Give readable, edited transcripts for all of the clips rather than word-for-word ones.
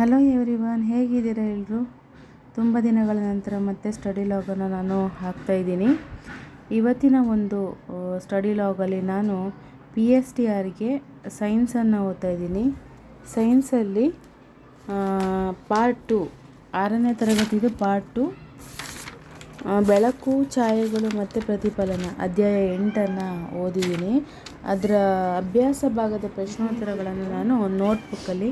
Hello everyone, ಹೇಗಿದ್ದೀರಾ ಎಲ್ಲರೂ? ತುಂಬ ದಿನಗಳ ನಂತರ ಮತ್ತೆ ಸ್ಟಡಿ ಲಾಗನ್ನು ನಾನು ಹಾಕ್ತಾಯಿದ್ದೀನಿ. ಇವತ್ತಿನ ಒಂದು ಸ್ಟಡಿ ಲಾಗಲ್ಲಿ ನಾನು PSTRಗೆ ಸೈನ್ಸನ್ನು ಓದ್ತಾಯಿದ್ದೀನಿ. ಸೈನ್ಸಲ್ಲಿ ಪಾರ್ಟ್ 2, 6ನೇ ತರಗತಿದು ಪಾರ್ಟ್ 2, ಬೆಳಕು, ಛಾಯೆಗಳು ಮತ್ತು ಪ್ರತಿಫಲನ, ಅಧ್ಯಾಯ 8 ಓದಿದ್ದೀನಿ. ಅದರ ಅಭ್ಯಾಸ ಭಾಗದ ಪ್ರಶ್ನೋತ್ತರಗಳನ್ನು ನಾನು ನೋಟ್ಬುಕ್ಕಲ್ಲಿ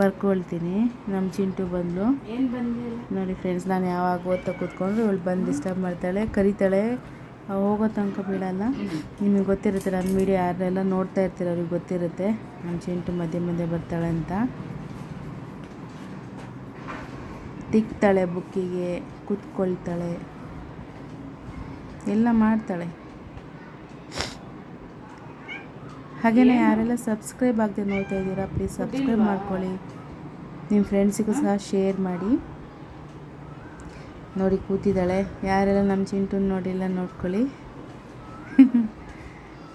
ಬರ್ಕೊಳ್ತೀನಿ. ನಮ್ಮ ಚಿಂಟು ಬಂದು ನೋಡಿ ಫ್ರೆಂಡ್ಸ್, ನಾನು ಯಾವಾಗ ಓದ್ತಾ ಕೂತ್ಕೊಂಡ್ರು ಇವಳು ಬಂದು ಡಿಸ್ಟರ್ಬ್ ಮಾಡ್ತಾಳೆ, ಕರಿತಾಳೆ, ಹೋಗೋ ತನಕ ಬಿಡಲ್ಲ. ನಿಮಗೆ ಗೊತ್ತಿರುತ್ತೆ, ನನ್ನ ವೀಡಿಯೋ ಯಾರೆಲ್ಲ ನೋಡ್ತಾ ಇರ್ತೀರ ಅವ್ರಿಗೆ ಗೊತ್ತಿರುತ್ತೆ ನಮ್ಮ ಚಿಂಟು ಮಧ್ಯೆ ಮಧ್ಯೆ ಬರ್ತಾಳೆ ಅಂತ. ತಿಕ್ತಾಳೆ, ಬುಕ್ಕಿಗೆ ಕೂತ್ಕೊಳ್ತಾಳೆ, ಎಲ್ಲ ಮಾಡ್ತಾಳೆ. ಹಾಗೆಯೇ ಯಾರೆಲ್ಲ ಸಬ್ಸ್ಕ್ರೈಬ್ ಆಗದೆ ನೋಡ್ತಾ ಇದ್ದೀರಾ, ಪ್ಲೀಸ್ ಸಬ್ಸ್ಕ್ರೈಬ್ ಮಾಡ್ಕೊಳ್ಳಿ. ನಿಮ್ಮ ಫ್ರೆಂಡ್ಸಿಗೂ ಸಹ ಶೇರ್ ಮಾಡಿ. ನೋಡಿ ಕೂತಿದ್ದಾಳೆ. ಯಾರೆಲ್ಲ ನಮ್ಮ ಚಿಂಟುನ ನೋಡಿಲ್ಲ ನೋಡ್ಕೊಳ್ಳಿ.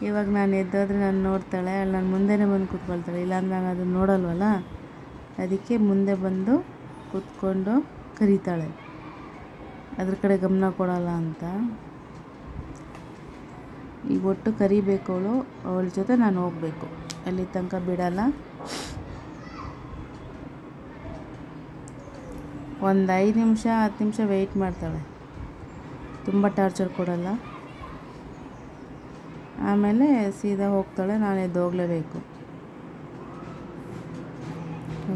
ಇವಾಗ ನಾನು ಎದ್ದೋದ್ರೆ ನಾನು ನೋಡ್ತಾಳೆ, ಅವಳು ನನ್ನ ಮುಂದೆನೇ ಬಂದು ಕೂತ್ಕೊಳ್ತಾಳೆ. ಇಲ್ಲಾಂದ್ರೆ ನಾನು ಅದನ್ನು ನೋಡಲ್ವಲ್ಲ, ಅದಕ್ಕೆ ಮುಂದೆ ಬಂದು ಕೂತ್ಕೊಂಡು ಕರೀತಾಳೆ, ಅದ್ರ ಕಡೆ ಗಮನ ಕೊಡಲ್ಲ ಅಂತ. ಈಗ ಒಟ್ಟು ಕರಿಬೇಕು, ಅವಳ ಜೊತೆ ನಾನು ಹೋಗಬೇಕು, ಅಲ್ಲಿ ತನಕ ಬಿಡಲ್ಲ. ಒಂದು 5 ನಿಮಿಷ 10 ನಿಮಿಷ ವೆಯ್ಟ್ ಮಾಡ್ತಾಳೆ, ತುಂಬ ಟಾರ್ಚರ್ ಕೊಡಲ್ಲ. ಆಮೇಲೆ ಸೀದಾ ಹೋಗ್ತಾಳೆ, ನಾನು ಎದ್ದು ಹೋಗಲೇಬೇಕು.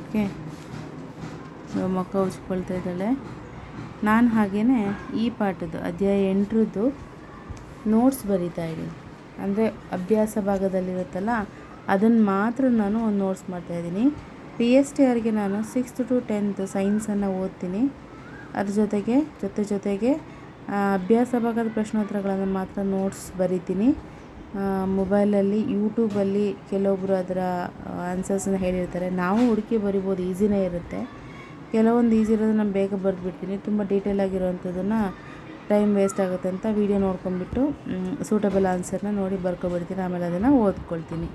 ಓಕೆ, ಮುಖ ಉಜ್ಕೊಳ್ತಾ ಇದ್ದಾಳೆ. ನಾನು ಹಾಗೆಯೇ ಈ ಪಾಠದ್ದು ಅಧ್ಯಾಯ 8ರದ್ದು ನೋಟ್ಸ್ ಬರಿತಾ ಇದ್ದೀನಿ. ಅಂದರೆ ಅಭ್ಯಾಸ ಭಾಗದಲ್ಲಿರುತ್ತಲ್ಲ, ಅದನ್ನು ಮಾತ್ರ ನಾನು ಒಂದು ನೋಟ್ಸ್ ಮಾಡ್ತಾಯಿದ್ದೀನಿ. PSTRಗೆ ನಾನು 6th to 10th ಸೈನ್ಸನ್ನು ಓದ್ತೀನಿ. ಅದ್ರ ಜೊತೆಗೆ ಅಭ್ಯಾಸ ಭಾಗದ ಪ್ರಶ್ನೋತ್ತರಗಳನ್ನು ಮಾತ್ರ ನೋಟ್ಸ್ ಬರಿತೀನಿ. ಮೊಬೈಲಲ್ಲಿ ಯೂಟ್ಯೂಬಲ್ಲಿ ಕೆಲವೊಬ್ಬರು ಅದರ ಆನ್ಸರ್ಸನ್ನು ಹೇಳಿರ್ತಾರೆ, ನಾವು ಹುಡುಕಿ ಬರಿಬೋದು, ಈಸಿನೇ ಇರುತ್ತೆ. ಕೆಲವೊಂದು ಈಸಿ ಇರೋದು ನಾನು ಬೇಗ ಬರೆದ್ಬಿಡ್ತೀನಿ. ತುಂಬ ಡೀಟೇಲ್ ಆಗಿರೋವಂಥದ್ದನ್ನು ಟೈಮ್ ವೇಸ್ಟ್ ಆಗುತ್ತೆ ಅಂತ ವೀಡಿಯೋ ನೋಡ್ಕೊಂಡ್ಬಿಟ್ಟು ಸೂಟಬಲ್ ಆನ್ಸರ್ನ ನೋಡಿ ಬರ್ಕೊಬಿಡ್ತೀನಿ. ಆಮೇಲೆ ಅದನ್ನು ಓದ್ಕೊಳ್ತೀನಿ.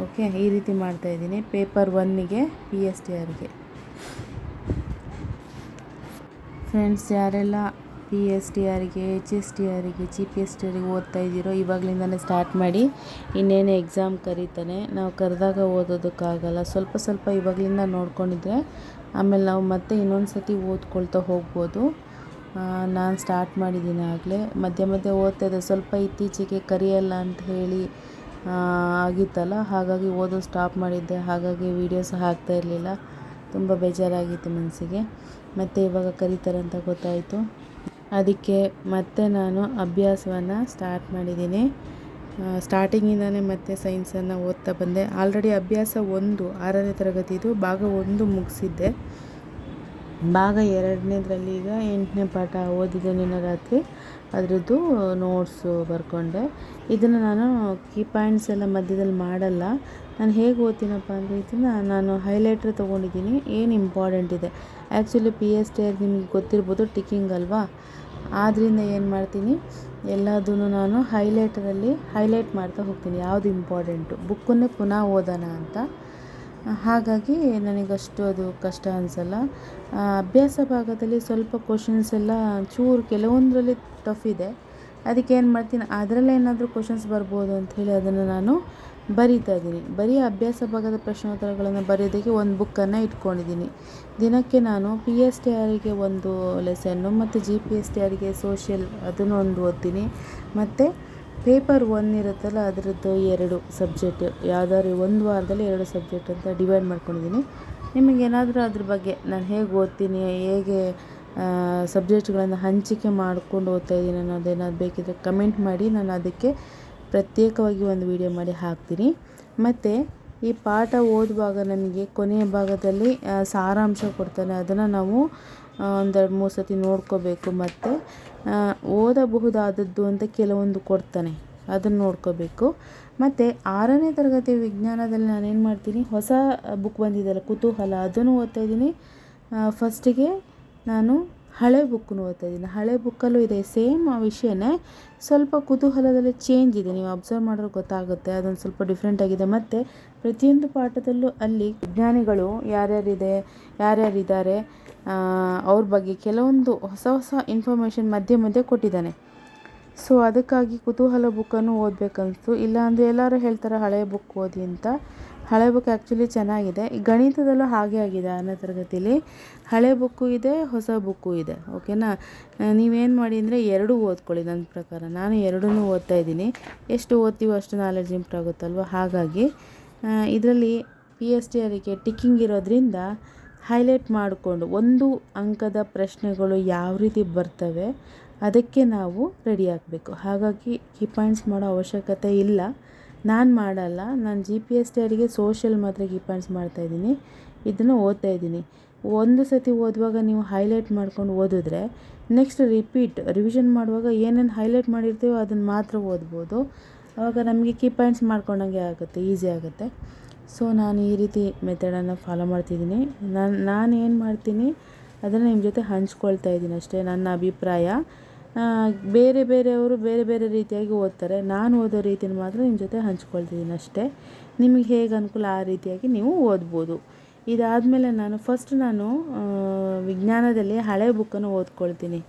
ಓಕೆ, ಈ ರೀತಿ ಮಾಡ್ತಾಯಿದ್ದೀನಿ ಪೇಪರ್ 1ಗೆ PSTRಗೆ. ಫ್ರೆಂಡ್ಸ್, ಯಾರೆಲ್ಲ PSTRಗೆ, HSTRಗೆ, GPSTRಗೆ ಓದ್ತಾ ಇದ್ದೀರೋ ಇವಾಗಲಿಂದಲೇ ಸ್ಟಾರ್ಟ್ ಮಾಡಿ. ಇನ್ನೇನು ಎಕ್ಸಾಮ್ ಕರೀತಾನೆ, ನಾವು ಕರೆದಾಗ ಓದೋದಕ್ಕಾಗಲ್ಲ. ಸ್ವಲ್ಪ ಇವಾಗಲಿಂದ ನೋಡ್ಕೊಂಡಿದ್ರೆ ಆಮೇಲೆ ನಾವು ಮತ್ತೆ ಇನ್ನೊಂದು ಸತಿ ಓದ್ಕೊಳ್ತಾ ಹೋಗ್ಬೋದು. ನಾನು ಸ್ಟಾರ್ಟ್ ಮಾಡಿದ್ದೀನಿ ಆಗಲೇ, ಮಧ್ಯೆ ಓದ್ತಾ ಇದ್ದೆ. ಸ್ವಲ್ಪ ಇತ್ತೀಚೆಗೆ ಕರಿಯಲ್ಲ ಅಂತ ಹೇಳಿ ಆಗಿತ್ತಲ್ಲ, ಹಾಗಾಗಿ ಓದೋದು ಸ್ಟಾಪ್ ಮಾಡಿದ್ದೆ. ಹಾಗಾಗಿ ವೀಡಿಯೋಸ್ ಹಾಕ್ತಾ ಇರಲಿಲ್ಲ, ತುಂಬ ಬೇಜಾರಾಗಿತ್ತು ಮನಸ್ಸಿಗೆ. ಮತ್ತು ಇವಾಗ ಕರೀತಾರೆ ಅಂತ ಗೊತ್ತಾಯಿತು, ಅದಕ್ಕೆ ಮತ್ತೆ ನಾನು ಅಭ್ಯಾಸವನ್ನು ಸ್ಟಾರ್ಟ್ ಮಾಡಿದ್ದೀನಿ. ಸ್ಟಾರ್ಟಿಂಗಿಂದನೇ ಮತ್ತೆ ಸೈನ್ಸನ್ನು ಓದ್ತಾ ಬಂದೆ. ಆಲ್ರೆಡಿ ಅಭ್ಯಾಸ 1 6ನೇ ತರಗತಿದು ಭಾಗ 1 ಮುಗಿಸಿದ್ದೆ. ಭಾಗ 2ನೇದ್ರಲ್ಲಿ ಈಗ 8ನೇ ಪಾಠ ಓದಿದ್ದೆ ನಿನ್ನೆ ರಾತ್ರಿ. ಅದರದ್ದು ನೋಟ್ಸು ಬರ್ಕೊಂಡೆ. ಇದನ್ನು ನಾನು ಕೀ ಪಾಯಿಂಟ್ಸ್ ಎಲ್ಲ ಮಧ್ಯದಲ್ಲಿ ಮಾಡಲ್ಲ. ನಾನು ಹೇಗೆ ಓದ್ತೀನಪ್ಪ ಅಂದರೆ, ಇದನ್ನು ನಾನು ಹೈಲೈಟ್ರ್ ತೊಗೊಂಡಿದ್ದೀನಿ, ಏನು ಇಂಪಾರ್ಟೆಂಟ್ ಇದೆ. ಆ್ಯಕ್ಚುಲಿ PSTR ನಿಮಗೆ ಗೊತ್ತಿರ್ಬೋದು, ಟಿಕ್ಕಿಂಗ್ ಅಲ್ವಾ, ಆದ್ದರಿಂದ ಏನು ಮಾಡ್ತೀನಿ, ಎಲ್ಲದನ್ನು ನಾನು ಹೈಲೈಟರಲ್ಲಿ ಹೈಲೈಟ್ ಮಾಡ್ತಾ ಹೋಗ್ತೀನಿ, ಯಾವುದು ಇಂಪಾರ್ಟೆಂಟು, ಬುಕ್ಕನ್ನೇ ಪುನಃ ಓದೋಣ ಅಂತ. ಹಾಗಾಗಿ ನನಗಷ್ಟು ಅದು ಕಷ್ಟ ಅನಿಸಲ್ಲ. ಅಭ್ಯಾಸ ಭಾಗದಲ್ಲಿ ಸ್ವಲ್ಪ ಕ್ವಶನ್ಸ್ ಎಲ್ಲ ಚೂರು ಕೆಲವೊಂದರಲ್ಲಿ ಟಫ್ ಇದೆ. ಅದಕ್ಕೆ ಏನು ಮಾಡ್ತೀನಿ, ಅದರಲ್ಲೇ ಏನಾದರೂ ಕ್ವಶನ್ಸ್ ಬರ್ಬೋದು ಅಂಥೇಳಿ ಅದನ್ನು ನಾನು ಬರಿತಾ ಇದ್ದೀನಿ. ಬರೀ ಅಭ್ಯಾಸ ಭಾಗದ ಪ್ರಶ್ನೋತ್ತರಗಳನ್ನು ಬರೆಯೋದಕ್ಕೆ ಒಂದು ಬುಕ್ಕನ್ನು ಇಟ್ಕೊಂಡಿದ್ದೀನಿ. ದಿನಕ್ಕೆ ನಾನು PSTRಗೆ ಒಂದು ಲೆಸನ್ನು ಮತ್ತು GPSTRಗೆ ಸೋಷಿಯಲ್ ಅದನ್ನು ಒಂದು ಓದ್ತೀನಿ. ಮತ್ತು ಪೇಪರ್ 1 ಇರುತ್ತಲ್ಲ, ಅದರದ್ದು 2 ಸಬ್ಜೆಕ್ಟ್, ಯಾವುದಾದ್ರು ಒಂದು ವಾರದಲ್ಲಿ 2 ಸಬ್ಜೆಕ್ಟ್ ಅಂತ ಡಿವೈಡ್ ಮಾಡ್ಕೊಂಡಿದ್ದೀನಿ. ನಿಮಗೇನಾದರೂ ಅದ್ರ ಬಗ್ಗೆ ನಾನು ಹೇಗೆ ಓದ್ತೀನಿ, ಹೇಗೆ ಸಬ್ಜೆಕ್ಟ್ಗಳನ್ನು ಹಂಚಿಕೆ ಮಾಡ್ಕೊಂಡು ಓದ್ತಾಯಿದ್ದೀನಿ ಅನ್ನೋದೇನಾದ್ರು ಬೇಕಿದ್ದರೆ ಕಮೆಂಟ್ ಮಾಡಿ, ನಾನು ಅದಕ್ಕೆ ಪ್ರತ್ಯೇಕವಾಗಿ ಒಂದು ವಿಡಿಯೋ ಮಾಡಿ ಹಾಕ್ತೀನಿ. ಮತ್ತು ಈ ಪಾಠ ಓದುವಾಗ ನಮಗೆ ಕೊನೆಯ ಭಾಗದಲ್ಲಿ ಸಾರಾಂಶ ಕೊಡ್ತಾನೆ, ಅದನ್ನು ನಾವು ಒಂದು 2-3 ಸತಿ ನೋಡ್ಕೋಬೇಕು. ಮತ್ತು ಓದಬಹುದಾದದ್ದು ಅಂತ ಕೆಲವೊಂದು ಕೊಡ್ತಾನೆ, ಅದನ್ನು ನೋಡ್ಕೋಬೇಕು. ಮತ್ತು 6ನೇ ತರಗತಿ ವಿಜ್ಞಾನದಲ್ಲಿ ನಾನೇನು ಮಾಡ್ತೀನಿ, ಹೊಸ ಬುಕ್ ಬಂದಿದ್ದಲ್ಲ ಕುತೂಹಲ, ಅದನ್ನು ಓದ್ತಾಯಿದ್ದೀನಿ. ಫಸ್ಟಿಗೆ ನಾನು ಹಳೆ ಬುಕ್ಕನ್ನು ಓದ್ತಾ ಇದ್ದೀನಿ. ಹಳೆ ಬುಕ್ಕಲ್ಲೂ ಇದೆ ಸೇಮ್ ವಿಷಯನೇ, ಸ್ವಲ್ಪ ಕುತೂಹಲದಲ್ಲಿ ಚೇಂಜ್ ಇದೆ. ನೀವು ಅಬ್ಸರ್ವ್ ಮಾಡಿದ್ರೆ ಗೊತ್ತಾಗುತ್ತೆ, ಅದೊಂದು ಸ್ವಲ್ಪ ಡಿಫ್ರೆಂಟ್ ಆಗಿದೆ. ಮತ್ತು ಪ್ರತಿಯೊಂದು ಪಾಠದಲ್ಲೂ ಅಲ್ಲಿ ವಿಜ್ಞಾನಿಗಳು ಯಾರ್ಯಾರಿದ್ದಾರೆ ಅವ್ರ ಬಗ್ಗೆ ಕೆಲವೊಂದು ಹೊಸ ಹೊಸ ಇನ್ಫಾರ್ಮೇಷನ್ ಮಧ್ಯೆ ಮಧ್ಯೆ ಕೊಟ್ಟಿದ್ದಾನೆ. ಸೊ ಅದಕ್ಕಾಗಿ ಕುತೂಹಲ ಬುಕ್ಕನ್ನು ಓದಬೇಕನ್ನಿಸ್ತು. ಇಲ್ಲಾಂದರೆ ಎಲ್ಲರೂ ಹೇಳ್ತಾರೆ ಹಳೆಯ ಬುಕ್ ಓದಿ ಅಂತ. ಹಳೆ ಬುಕ್ ಆ್ಯಕ್ಚುಲಿ ಚೆನ್ನಾಗಿದೆ. ಈ ಗಣಿತದಲ್ಲೂ ಹಾಗೆ ಆಗಿದೆ 6ನೇ ತರಗತಿಲಿ. ಹಳೆ ಬುಕ್ಕು ಇದೆ, ಹೊಸ ಬುಕ್ಕು ಇದೆ. ಓಕೆನಾ? ನೀವೇನು ಮಾಡಿ ಅಂದರೆ ಎರಡೂ ಓದ್ಕೊಳ್ಳಿ. ನನ್ನ ಪ್ರಕಾರ ನಾನು ಎರಡನ್ನೂ ಓದ್ತಾ ಇದ್ದೀನಿ. ಎಷ್ಟು ಓದ್ತೀವೋ ಅಷ್ಟು ನಾಲೆಡ್ಜ್ ಇಂಪ್ರೂವ್ ಆಗುತ್ತಲ್ವ. ಹಾಗಾಗಿ ಇದರಲ್ಲಿ PSTRಗೆ ಟಿಕ್ಕಿಂಗ್ ಇರೋದ್ರಿಂದ ಹೈಲೈಟ್ ಮಾಡಿಕೊಂಡು 1 ಅಂಕದ ಪ್ರಶ್ನೆಗಳು ಯಾವ ರೀತಿ ಬರ್ತವೆ ಅದಕ್ಕೆ ನಾವು ರೆಡಿ ಆಗಬೇಕು. ಹಾಗಾಗಿ ಕೀ ಪಾಯಿಂಟ್ಸ್ ಮಾಡೋ ಅವಶ್ಯಕತೆ ಇಲ್ಲ. ನಾನು ಮಾಡಲ್ಲ. ನಾನು GPSTRಗೆ ಸೋಷಿಯಲ್ ಮಾತ್ರ ಕೀ ಪಾಯಿಂಟ್ಸ್ ಮಾಡ್ತಾಯಿದ್ದೀನಿ. ಇದನ್ನು ಓದ್ತಾ ಇದ್ದೀನಿ. ಒಂದು ಸತಿ ಓದುವಾಗ ನೀವು ಹೈಲೈಟ್ ಮಾಡ್ಕೊಂಡು ಓದಿದ್ರೆ ನೆಕ್ಸ್ಟ್ ರಿವಿಷನ್ ಮಾಡುವಾಗ ಏನೇನು ಹೈಲೈಟ್ ಮಾಡಿರ್ತೀವೋ ಅದನ್ನು ಮಾತ್ರ ಓದ್ಬೋದು. ಆವಾಗ ನಮಗೆ ಕೀ ಪಾಯಿಂಟ್ಸ್ ಮಾಡ್ಕೊಂಡಂಗೆ ಆಗುತ್ತೆ, ಈಸಿ ಆಗುತ್ತೆ. ಸೊ ನಾನು ಈ ರೀತಿ ಮೆಥಡನ್ನು ಫಾಲೋ ಮಾಡ್ತಿದ್ದೀನಿ. ನಾನು ಏನು ಮಾಡ್ತೀನಿ ಅದನ್ನು ನಿಮ್ಮ ಜೊತೆ ಹಂಚ್ಕೊಳ್ತಾ ಇದ್ದೀನಿ ಅಷ್ಟೇ. ನನ್ನ ಅಭಿಪ್ರಾಯ. ಬೇರೆಯವರು ಬೇರೆ ಬೇರೆ ರೀತಿಯಾಗಿ ಓದ್ತಾರೆ. ನಾನು ಓದೋ ರೀತಿನ ಮಾತ್ರ ನಿಮ್ಮ ಜೊತೆ ಹಂಚ್ಕೊಳ್ತಿದ್ದೀನಿ ಅಷ್ಟೇ. ನಿಮಗೆ ಹೇಗೆ ಅನುಕೂಲ ಆ ರೀತಿಯಾಗಿ ನೀವು ಓದ್ಬೋದು. ಇದಾದಮೇಲೆ ನಾನು ವಿಜ್ಞಾನದಲ್ಲಿ ಹಳೆ ಬುಕ್ಕನ್ನು ಓದ್ಕೊಳ್ತೀನಿ.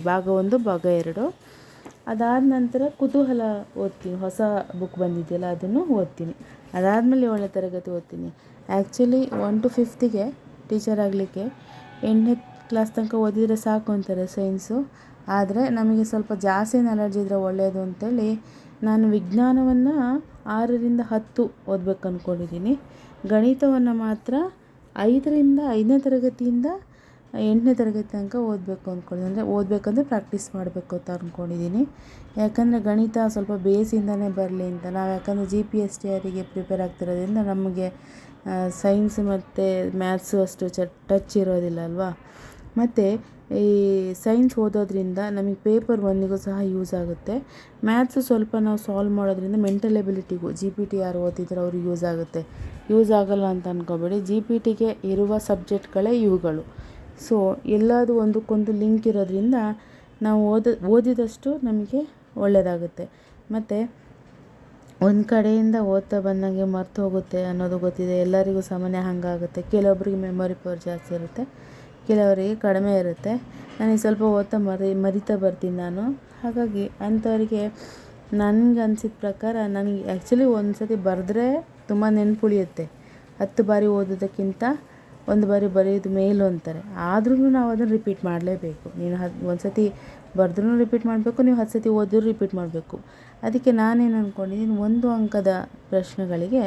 ಭಾಗ 1 ಭಾಗ 2. ಅದಾದ ನಂತರ ಕುತೂಹಲ ಓದ್ತೀನಿ. ಹೊಸ ಬುಕ್ ಬಂದಿದೆಯಲ್ಲ ಅದನ್ನು ಓದ್ತೀನಿ. ಅದಾದಮೇಲೆ 7ನೇ ತರಗತಿ ಓದ್ತೀನಿ. ಆ್ಯಕ್ಚುಲಿ 1 to 5ಗೆ ಟೀಚರ್ ಆಗಲಿಕ್ಕೆ 8ನೇ ಕ್ಲಾಸ್ ತನಕ ಓದಿದರೆ ಸಾಕು ಅಂತಾರೆ ಸೈನ್ಸು. ಆದರೆ ನಮಗೆ ಸ್ವಲ್ಪ ಜಾಸ್ತಿ ನಾಲೆಡ್ಜ್ ಇದ್ದರೆ ಒಳ್ಳೆಯದು ಅಂತೇಳಿ ನಾನು ವಿಜ್ಞಾನವನ್ನು 6ರಿಂದ 10 ಓದಬೇಕು ಅಂದ್ಕೊಂಡಿದ್ದೀನಿ. ಗಣಿತವನ್ನು ಮಾತ್ರ 5ನೇ ತರಗತಿಯಿಂದ 8ನೇ ತರಗತಿ ತನಕ ಓದಬೇಕು ಅಂದ್ಕೊಂಡಿದ್ದೀನಿ. ಅಂದರೆ ಓದಬೇಕಂದ್ರೆ ಪ್ರಾಕ್ಟೀಸ್ ಮಾಡಬೇಕು ಅಂತ ಅಂದ್ಕೊಂಡಿದ್ದೀನಿ. ಯಾಕಂದರೆ ಗಣಿತ ಸ್ವಲ್ಪ ಬೇಸಿಂದನೇ ಬರಲಿ ಅಂತ. ನಾವು ಯಾಕಂದರೆ GPSTRಗೆ ಪ್ರಿಪೇರ್ ಆಗ್ತಿರೋದ್ರಿಂದ ನಮಗೆ ಸೈನ್ಸ್ ಮತ್ತು ಮ್ಯಾಥ್ಸು ಅಷ್ಟು ಟಚ್ ಇರೋದಿಲ್ಲ ಅಲ್ವಾ. ಮತ್ತು ಈ ಸೈನ್ಸ್ ಓದೋದ್ರಿಂದ ನಮಗೆ ಪೇಪರ್ 1ಗೂ ಸಹ ಯೂಸ್ ಆಗುತ್ತೆ. ಮ್ಯಾಥ್ಸು ಸ್ವಲ್ಪ ನಾವು ಸಾಲ್ವ್ ಮಾಡೋದ್ರಿಂದ ಮೆಂಟಲ್ ಎಬಿಲಿಟಿಗೂ GPTR ಓದಿದ್ರೆ ಅವ್ರಿಗೆ ಯೂಸ್ ಆಗುತ್ತೆ. ಯೂಸ್ ಆಗಲ್ಲ ಅಂತ ಅಂದ್ಕೋಬೇಡಿ. GPTಗೆ ಇರುವ ಸಬ್ಜೆಕ್ಟ್ಗಳೇ ಇವುಗಳು. ಸೊ ಎಲ್ಲದೂ ಒಂದಕ್ಕೊಂದು ಲಿಂಕ್ ಇರೋದ್ರಿಂದ ನಾವು ಓದಿದಷ್ಟು ನಮಗೆ ಒಳ್ಳೆಯದಾಗುತ್ತೆ. ಮತ್ತು ಒಂದು ಕಡೆಯಿಂದ ಓದ್ತಾ ಬಂದಂಗೆ ಮರ್ತು ಹೋಗುತ್ತೆ ಅನ್ನೋದು ಗೊತ್ತಿದೆ. ಎಲ್ಲರಿಗೂ ಸಾಮಾನ್ಯ ಹಾಗಾಗುತ್ತೆ. ಕೆಲವೊಬ್ಬರಿಗೆ ಮೆಮೊರಿ ಪವರ್ ಜಾಸ್ತಿ ಇರುತ್ತೆ, ಕೆಲವರಿಗೆ ಕಡಿಮೆ ಇರುತ್ತೆ. ನನಗೆ ಸ್ವಲ್ಪ ಓದ್ತಾ ಮರಿತಾ ಬರ್ತೀನಿ ನಾನು. ಹಾಗಾಗಿ ಅಂಥವರಿಗೆ ನನಗೆ ಅನಿಸಿದ ಪ್ರಕಾರ ನನಗೆ ಆ್ಯಕ್ಚುಲಿ ಒಂದು ಸತಿ ಬರೆದ್ರೆ ತುಂಬ ನೆನಪುಳಿಯುತ್ತೆ. 10 ಬಾರಿ ಓದೋದಕ್ಕಿಂತ 1 ಬಾರಿ ಬರೆಯೋದು ಮೇಲು ಅಂತಾರೆ. ಆದ್ರೂ ನಾವು ಅದನ್ನು ರಿಪೀಟ್ ಮಾಡಲೇಬೇಕು. ನೀನು ಒಂದು ಸತಿ ಬರೆದ್ರೂ ರಿಪೀಟ್ ಮಾಡಬೇಕು, ನೀವು 10 ಸತಿ ಓದಿದ್ರೂ ರಿಪೀಟ್ ಮಾಡಬೇಕು. ಅದಕ್ಕೆ ನಾನೇನು ಅಂದ್ಕೊಂಡಿದ್ದೀನಿ, 1 ಅಂಕದ ಪ್ರಶ್ನೆಗಳಿಗೆ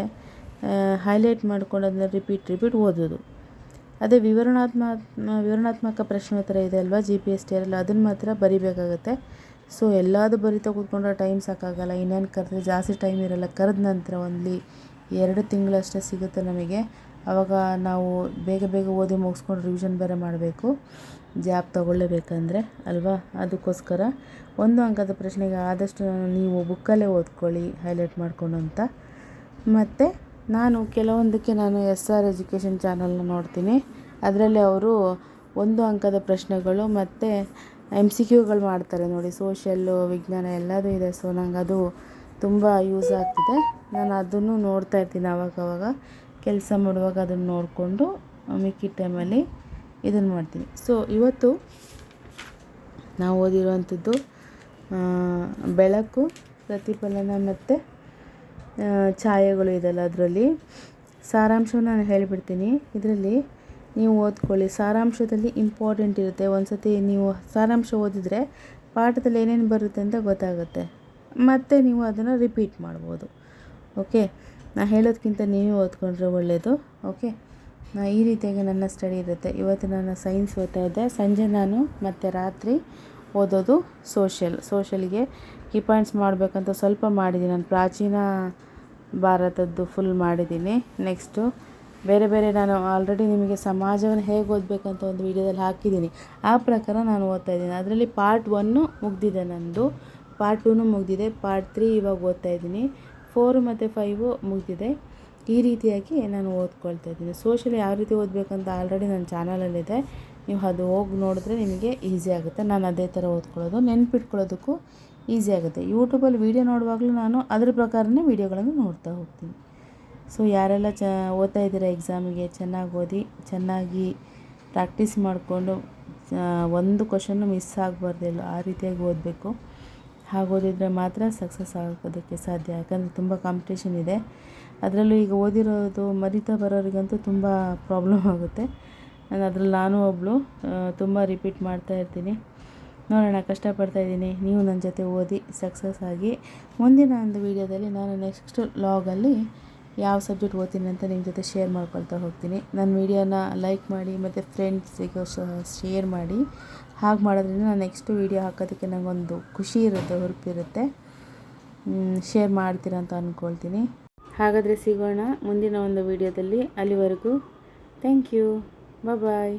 ಹೈಲೈಟ್ ಮಾಡ್ಕೊಂಡು ಅದನ್ನ ರಿಪೀಟ್ ಓದೋದು. ಅದೇ ವಿವರಣಾತ್ಮಕ ಪ್ರಶ್ನೋತ್ತರ ಇದೆ ಅಲ್ವಾ GPSTRಲ್ಲಿ, ಅದನ್ನು ಮಾತ್ರ ಬರಿಬೇಕಾಗತ್ತೆ. ಸೊ ಎಲ್ಲದೂ ಬರಿತಾ ಕೂತ್ಕೊಂಡ್ರೆ ಟೈಮ್ ಸಾಕಾಗಲ್ಲ. ಇನ್ನೇನು ಕರೆದ್ರೆ ಜಾಸ್ತಿ ಟೈಮ್ ಇರೋಲ್ಲ. ಕರೆದ ನಂತರ ಒಂದ್ಲಿ 2 ತಿಂಗಳಷ್ಟೇ ಸಿಗುತ್ತೆ ನಮಗೆ. ಆವಾಗ ನಾವು ಬೇಗ ಓದಿ ಮುಗಿಸ್ಕೊಂಡು ರಿವಿಷನ್ ಬೇರೆ ಮಾಡಬೇಕು, ಜಾಬ್ ತೊಗೊಳ್ಳೇಬೇಕಂದ್ರೆ ಅಲ್ವಾ. ಅದಕ್ಕೋಸ್ಕರ 1 ಅಂಕದ ಪ್ರಶ್ನೆಗೆ ಆದಷ್ಟು ನೀವು ಬುಕ್ಕಲ್ಲೇ ಓದ್ಕೊಳ್ಳಿ ಹೈಲೈಟ್ ಮಾಡಿಕೊಂಡು ಅಂತ. ಮತ್ತು ಕೆಲವೊಂದಕ್ಕೆ ನಾನು SR ಎಜುಕೇಷನ್ ಚಾನಲ್ನ ನೋಡ್ತೀನಿ. ಅದರಲ್ಲಿ ಅವರು 1 ಅಂಕದ ಪ್ರಶ್ನೆಗಳು ಮತ್ತು MCQಗಳು ಮಾಡ್ತಾರೆ ನೋಡಿ. ಸೋಷಿಯಲ್ಲು, ವಿಜ್ಞಾನ ಎಲ್ಲದೂ ಇದೆ. ಸೊ ನಂಗೆ ಅದು ತುಂಬ ಯೂಸ್ ಆಗ್ತಿದೆ. ನಾನು ಅದನ್ನು ನೋಡ್ತಾ ಇರ್ತೀನಿ ಆವಾಗವಾಗ. ಕೆಲಸ ಮಾಡುವಾಗ ಅದನ್ನು ನೋಡಿಕೊಂಡು ಮಿಕ್ಕಿದ ಟೈಮಲ್ಲಿ ಇದನ್ನು ಮಾಡ್ತೀನಿ. ಸೊ ಇವತ್ತು ನಾವು ಓದಿರುವಂಥದ್ದು ಬೆಳಕು, ಪ್ರತಿಫಲನ ಮತ್ತು ಛಾಯೆಗಳು ಇದೆಲ್ಲ. ಅದರಲ್ಲಿ ಸಾರಾಂಶವನ್ನು ನಾನು ಹೇಳಿಬಿಡ್ತೀನಿ. ಇದರಲ್ಲಿ ನೀವು ಓದ್ಕೊಳ್ಳಿ. ಸಾರಾಂಶದಲ್ಲಿ ಇಂಪಾರ್ಟೆಂಟ್ ಇರುತ್ತೆ. ಒಂದು ಸತಿ ನೀವು ಸಾರಾಂಶ ಓದಿದರೆ ಪಾಠದಲ್ಲಿ ಏನೇನು ಬರುತ್ತೆ ಅಂತ ಗೊತ್ತಾಗುತ್ತೆ. ಮತ್ತು ನೀವು ಅದನ್ನು ರಿಪೀಟ್ ಮಾಡ್ಬೋದು. ಓಕೆ, ನಾನು ಹೇಳೋದಕ್ಕಿಂತ ನೀವೇ ಓದ್ಕೊಂಡ್ರೆ ಒಳ್ಳೆಯದು. ಓಕೆ, ಈ ರೀತಿಯಾಗಿ ನನ್ನ ಸ್ಟಡಿ ಇರುತ್ತೆ. ಇವತ್ತು ನಾನು ಸೈನ್ಸ್ ಓದ್ತಾ ಇದ್ದೆ. ಸಂಜೆ ನಾನು ಮತ್ತು ರಾತ್ರಿ ಓದೋದು ಸೋಷಲ್ಗೆ ಕೀ ಪಾಯಿಂಟ್ಸ್ ಮಾಡಬೇಕಂತ ಸ್ವಲ್ಪ ಮಾಡಿದ್ದೀನಿ. ನಾನು ಪ್ರಾಚೀನ ಭಾರತದ್ದು ಫುಲ್ ಮಾಡಿದ್ದೀನಿ. ನೆಕ್ಸ್ಟು ಬೇರೆ ನಾನು ಆಲ್ರೆಡಿ ನಿಮಗೆ ಸಮಾಜವನ್ನು ಹೇಗೆ ಓದಬೇಕಂತ ಒಂದು ವಿಡಿಯೋದಲ್ಲಿ ಹಾಕಿದ್ದೀನಿ. ಆ ಪ್ರಕಾರ ನಾನು ಓದ್ತಾ ಇದ್ದೀನಿ. ಅದರಲ್ಲಿ ಪಾರ್ಟ್ 1 ಮುಗಿದಿದೆ ನನ್ನದು, ಪಾರ್ಟ್ 2 ಮುಗಿದಿದೆ, ಪಾರ್ಟ್ 3 ಇವಾಗ ಓದ್ತಾ ಇದ್ದೀನಿ, 4 ಮತ್ತು 5 ಮುಗಿದಿದೆ. ಈ ರೀತಿಯಾಗಿ ನಾನು ಓದ್ಕೊಳ್ತಾ ಇದ್ದೀನಿ. ಸೋಷಲ್ ಯಾವ ರೀತಿ ಓದಬೇಕಂತ ಆಲ್ರೆಡಿ ನನ್ನ ಚಾನಲಲ್ಲಿದೆ, ನೀವು ಅದು ಹೋಗಿ ನೋಡಿದ್ರೆ ನಿಮಗೆ ಈಸಿ ಆಗುತ್ತೆ. ನಾನು ಅದೇ ಥರ ಓದ್ಕೊಳ್ಳೋದು, ನೆನ್ಪಿಟ್ಕೊಳ್ಳೋದಕ್ಕೂ ಈಸಿ ಆಗುತ್ತೆ. ಯೂಟ್ಯೂಬಲ್ಲಿ ವೀಡಿಯೋ ನೋಡುವಾಗಲೂ ನಾನು ಅದ್ರ ಪ್ರಕಾರನೇ ವೀಡಿಯೋಗಳನ್ನು ನೋಡ್ತಾ ಹೋಗ್ತೀನಿ. ಸೊ ಯಾರೆಲ್ಲ ಓದ್ತಾ ಇದ್ದೀರಾ ಎಕ್ಸಾಮಿಗೆ, ಚೆನ್ನಾಗಿ ಓದಿ, ಚೆನ್ನಾಗಿ ಪ್ರಾಕ್ಟೀಸ್ ಮಾಡಿಕೊಂಡು ಒಂದು ಕ್ವಶನ್ನು ಮಿಸ್ ಆಗಬಾರ್ದಿಲ್ಲ, ಆ ರೀತಿಯಾಗಿ ಓದಬೇಕು. ಹಾಗೆ ಓದಿದರೆ ಮಾತ್ರ ಸಕ್ಸಸ್ ಆಗೋದಕ್ಕೆ ಸಾಧ್ಯ. ಯಾಕಂದರೆ ತುಂಬ ಕಾಂಪಿಟೇಷನ್ ಇದೆ. ಅದರಲ್ಲೂ ಈಗ ಓದಿರೋದು ಮರಿತಾ ಬರೋರಿಗಂತೂ ತುಂಬ ಪ್ರಾಬ್ಲಮ್ ಆಗುತ್ತೆ. ನಾನು ಒಬ್ಬಳು ತುಂಬ ರಿಪೀಟ್ ಮಾಡ್ತಾ ಇರ್ತೀನಿ. ನೋಡೋಣ, ಕಷ್ಟಪಡ್ತಾಯಿದ್ದೀನಿ. ನೀವು ನನ್ನ ಜೊತೆ ಓದಿ ಸಕ್ಸಸ್ ಆಗಿ ಮುಂದಿನ ಒಂದು ವೀಡಿಯೋದಲ್ಲಿ ನಾನು ನೆಕ್ಸ್ಟ್ ಲಾಗಲ್ಲಿ ಯಾವ ಸಬ್ಜೆಕ್ಟ್ ಓದ್ತೀನಿ ಅಂತ ನಿಮ್ಮ ಜೊತೆ ಶೇರ್ ಮಾಡ್ಕೊಳ್ತಾ ಹೋಗ್ತೀನಿ. ನನ್ನ ವೀಡಿಯೋನ ಲೈಕ್ ಮಾಡಿ ಮತ್ತು ಫ್ರೆಂಡ್ಸಿಗೆ ಶೇರ್ ಮಾಡಿ. ಹಾಗೆ ಮಾಡೋದ್ರಿಂದ ನಾನು ನೆಕ್ಸ್ಟ್ ವೀಡಿಯೋ ಹಾಕೋದಕ್ಕೆ ನನಗೊಂದು ಖುಷಿ ಇರುತ್ತೆ, ಹುರುಪಿರುತ್ತೆ. ಶೇರ್ ಮಾಡ್ತೀರಾ ಅಂತ ಅಂದ್ಕೊಳ್ತೀನಿ. ಹಾಗಾದರೆ ಸಿಗೋಣ ಮುಂದಿನ ಒಂದು ವೀಡಿಯೋದಲ್ಲಿ. ಅಲ್ಲಿವರೆಗೂ ಥ್ಯಾಂಕ್ ಯು, ಬಾಯ್.